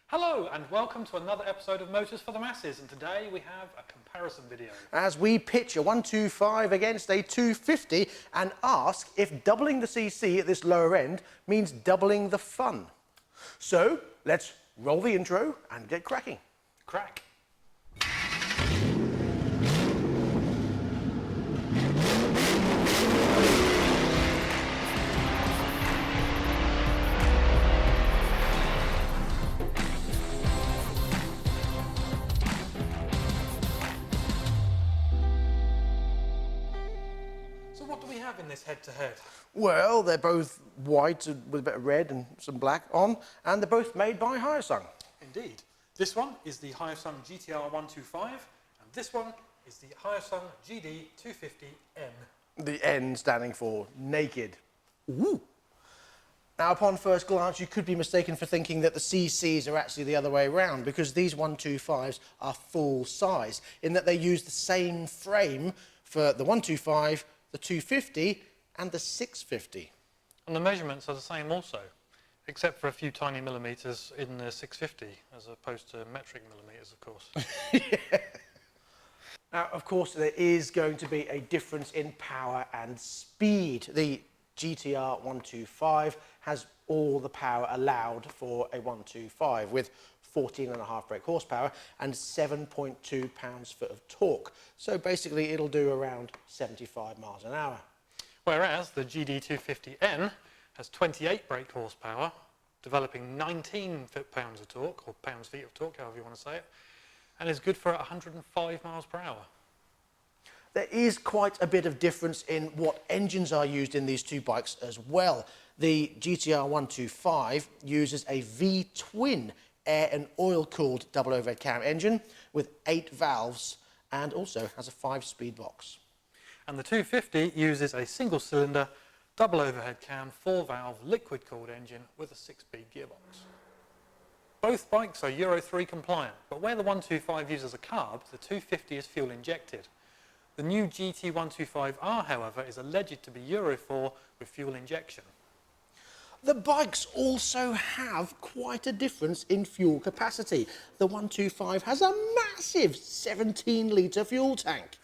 Hello and welcome to another episode of Motors for the Masses, and today we have a comparison video. As we pitch a 125 against a 250 and ask if doubling the CC at this lower end means doubling the fun. So let's roll the intro and get cracking. Crack. What do we have in this head-to-head? Well, they're both white with a bit of red and some black on, and they're both made by Hyosung. Indeed. This one is the Hyosung GTR125, and this one is the Hyosung GD250N. The N standing for naked. Ooh. Now, upon first glance, you could be mistaken for thinking that the CCs are actually the other way around, because these 125s are full size, in that they use the same frame for the 125, the 250 and the 650. And the measurements are the same also, except for a few tiny millimetres in the 650, as opposed to metric millimetres, of course. Yeah. Now, of course, there is going to be a difference in power and speed. The GTR125 has all the power allowed for a 125, with 14.5 brake horsepower and 7.2 pounds-foot of torque. So basically it'll do around 75 miles an hour. Whereas the GD250N has 28 brake horsepower, developing 19 foot-pounds of torque, or pounds-feet of torque, however you want to say it, and is good for 105 miles per hour. There is quite a bit of difference in what engines are used in these two bikes as well. The GTR125 uses a V-twin air and oil-cooled double overhead cam engine with 8 valves and also has a 5-speed box. And the 250 uses a single-cylinder, double overhead cam, 4-valve liquid-cooled engine with a 6-speed gearbox. Both bikes are Euro 3 compliant, but where the 125 uses a carb, the 250 is fuel injected. The new GT125R, however, is alleged to be Euro 4 with fuel injection. The bikes also have quite a difference in fuel capacity. The 125 has a massive 17-litre fuel tank.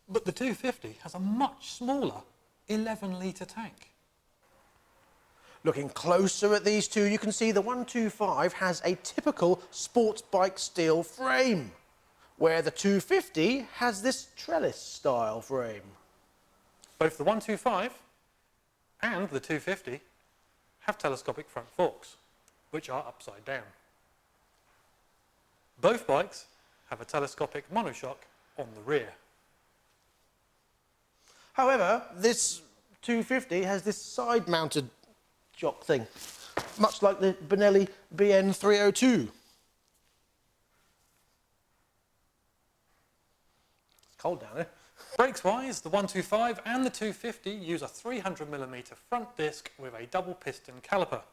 But the 250 has a much smaller 11-litre tank. Looking closer at these two, you can see the 125 has a typical sports bike steel frame, where the 250 has this trellis-style frame. Both the 125 and the 250 have telescopic front forks, which are upside down. Both bikes have a telescopic monoshock on the rear. However, this 250 has this side-mounted shock thing, much like the Benelli BN302. It's cold down there. Brakes-wise, the 125 and the 250 use a 300mm front disc with a double piston caliper.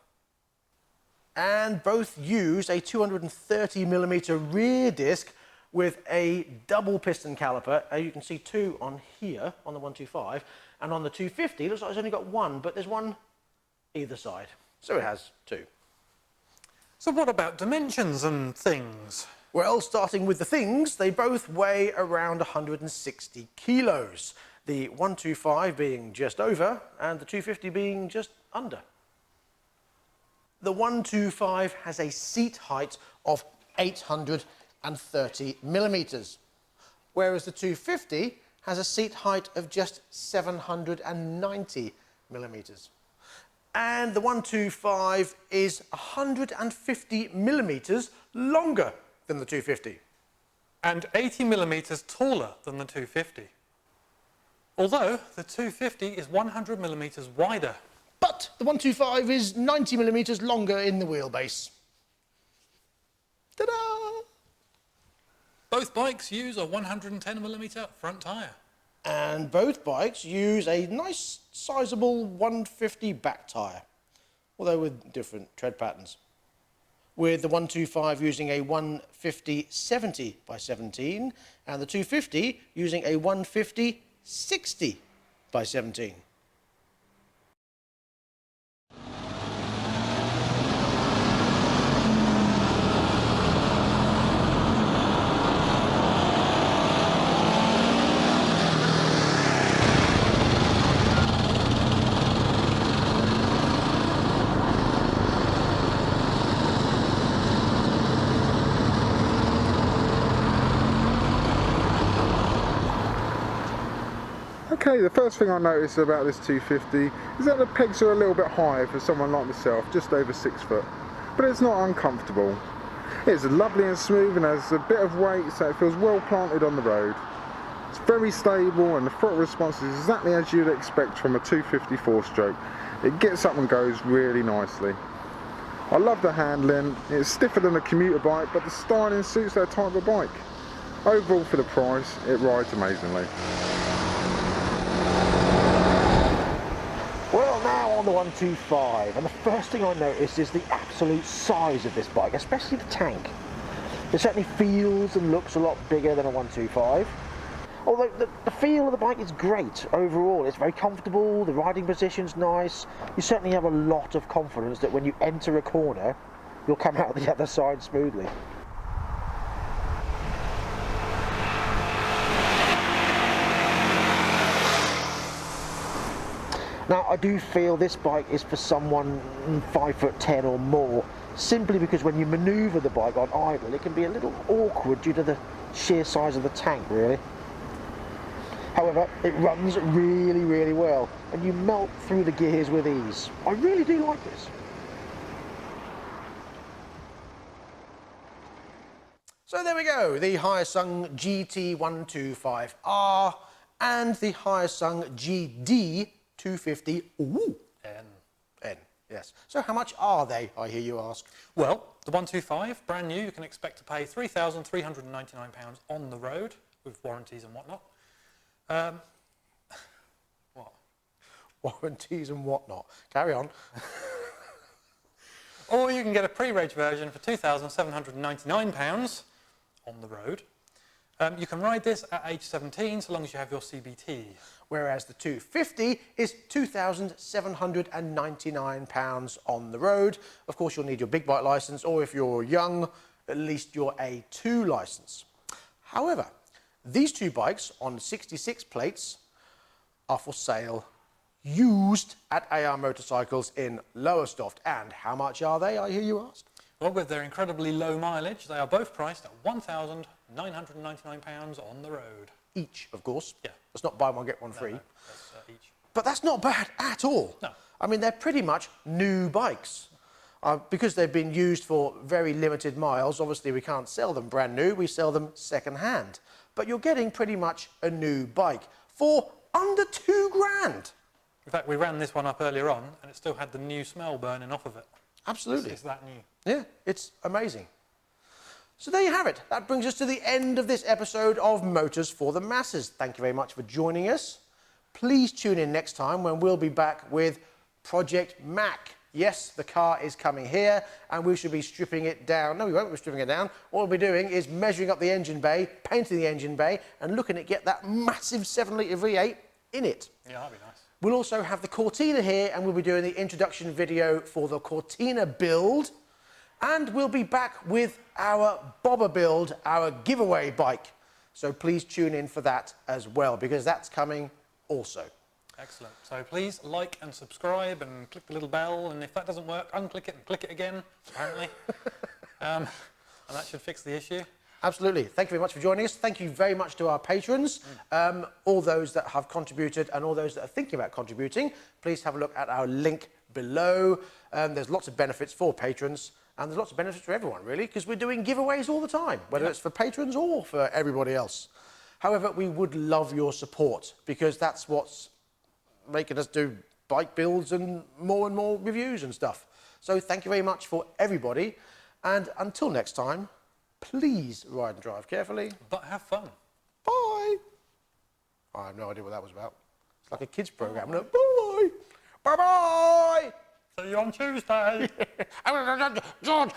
And both use a 230mm rear disc with a double piston caliper. You can see 2 on here on the 125, and on the 250 it looks like it's only got 1, but there's 1 either side, so it has 2. So what about dimensions and things? Well, starting with the things, they both weigh around 160 kilos. The 125 being just over and the 250 being just under. The 125 has a seat height of 830 millimetres, whereas the 250 has a seat height of just 790 millimetres. And the 125 is 150 millimetres longer than the 250. And 80mm taller than the 250. Although the 250 is 100mm wider. But the 125 is 90mm longer in the wheelbase. Ta-da! Both bikes use a 110mm front tyre. And both bikes use a nice sizable 150 back tyre, although with different tread patterns. With the 125 using a 150/70 by 17 and the 250 using a 150/60 by 17. Okay, the first thing I noticed about this 250 is that the pegs are a little bit high for someone like myself, just over 6 foot. But it's not uncomfortable. It's lovely and smooth and has a bit of weight, so it feels well planted on the road. It's very stable and the throttle response is exactly as you'd expect from a 250 4-stroke. It gets up and goes really nicely. I love the handling. It's stiffer than a commuter bike, but the styling suits that type of bike. Overall, for the price, it rides amazingly. Well, now on the 125, and the first thing I noticed is the absolute size of this bike, especially the tank. It certainly feels and looks a lot bigger than a 125. Although the feel of the bike is great overall. It's very comfortable, the riding position's nice. You certainly have a lot of confidence that when you enter a corner, you'll come out the other side smoothly. Now, I do feel this bike is for someone 5'10" or more, simply because when you manoeuvre the bike on idle, it can be a little awkward due to the sheer size of the tank, really. However, it runs really, really well, and you melt through the gears with ease. I really do like this. So there we go, the Hyosung GT125R and the Hyosung GD250N. N, yes. So how much are they, I hear you ask? Well, the 125, brand new, you can expect to pay £3,399 on the road with warranties and whatnot. What? Warranties and whatnot. Carry on. Or you can get a pre-reg version for £2,799 on the road. You can ride this at age 17 so long as you have your CBT. Whereas the 250 is £2,799 on the road. Of course, you'll need your big bike licence, or if you're young, at least your A2 licence. However, these two bikes on 66 plates are for sale used at AR Motorcycles in Lowestoft. And how much are they, I hear you ask? Well, with their incredibly low mileage, they are both priced at £1,999 on the road. Each, of course. Yeah. It's not buy one, get one free. No, that's each. But that's not bad at all. No. I mean, they're pretty much new bikes. Because they've been used for very limited miles, obviously we can't sell them brand new, we sell them second hand. But you're getting pretty much a new bike for under £2,000. In fact, we ran this one up earlier on and it still had the new smell burning off of it. Absolutely. It's that new. Yeah, it's amazing. So there you have it. That brings us to the end of this episode of Motors for the Masses. Thank you very much for joining us. Please tune in next time when we'll be back with Project Mac. Yes, the car is coming here and we should be stripping it down. No, we won't be stripping it down. What we'll be doing is measuring up the engine bay, painting the engine bay and looking at get that massive 7-litre V8 in it. Yeah, that'd be nice. We'll also have the Cortina here and we'll be doing the introduction video for the Cortina build. And we'll be back with our Bobber build, our giveaway bike. So please tune in for that as well, because that's coming also. Excellent. So please like and subscribe and click the little bell, and if that doesn't work, unclick it and click it again, apparently. And that should fix the issue. Absolutely. Thank you very much for joining us. Thank you very much to our patrons, all those that have contributed and all those that are thinking about contributing. Please have a look at our link below. There's lots of benefits for patrons. And there's lots of benefits for everyone, really, because we're doing giveaways all the time, whether it's for patrons or for everybody else. However, we would love your support, because that's what's making us do bike builds and more reviews and stuff. So thank you very much for everybody. And until next time, please ride and drive carefully. But have fun. Bye. I have no idea what that was about. It's like a kids' program. No, bye. Bye-bye. See you on Tuesday. George,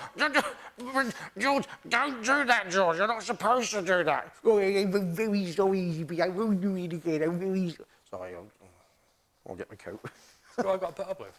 don't do that, George. You're not supposed to do that. I'm very sorry, I won't do it again. I'm very sorry. I'll get my coat. That's what I've got to put up with.